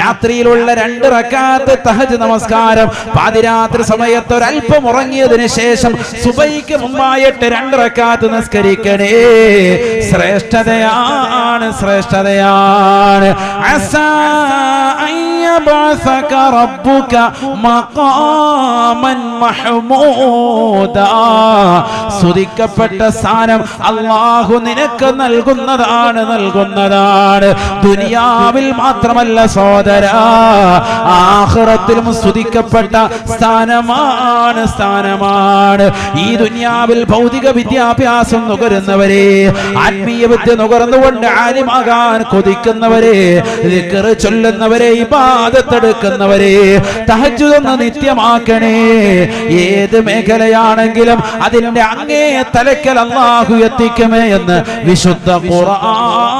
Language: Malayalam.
രാത്രിയിലുള്ള 2 റക്അത്ത് തഹജ്ജുദ് നമസ്കാരം പാതിരാത്രി സമയത്ത് ഒരല്പം ഉറങ്ങിയതിനു ശേഷം സുബഹിക്ക് മുമ്പായിട്ട് 2 റക്അത്ത് നിസ്കരിക്കണേ. ശ്രേഷ്ഠതയാണ്, ശ്രേഷ്ഠതയാണ്. അസാ അയ്യബഅസക റബ്ബുക മഖാമൻ മഹ്മൂദാ. സ്തുതിക്കപ്പെട്ട സ്ഥാനം അല്ലാഹു നിനക്ക് നൽകുന്നതാണ്, നൽകുന്നതാണ്. ദുനിയാവിൽ മാത്രമല്ല സഹോദരാ, ആഖിറത്തിലും സ്തുതിക്കപ്പെട്ട സ്ഥാനമാണ്, സ്ഥാനമാണ്. ഈ ദുനിയാവിൽ ഭൗതിക വിദ്യാഭ്യാസം നുകരുന്നവരെ, ആത്മീയ വിദ്യ നുകർന്നുകൊണ്ട് ആലിമാകാൻ കൊതിക്കുന്നവരെ, ദിക്ർ ചൊല്ലുന്നവരെ, ഇബാദത്ത് എടുക്കുന്നവരെ, തഹജ്ജുദ് ഒന്ന് നിത്യമാക്കണേ. ഏത് മേഖലയാണെങ്കിലും അതിന്റെ അങ്ങേ തലക്കൽ അല്ലാഹു എത്തിക്കുമേ എന്ന് വിശുദ്ധ ഖുർആൻ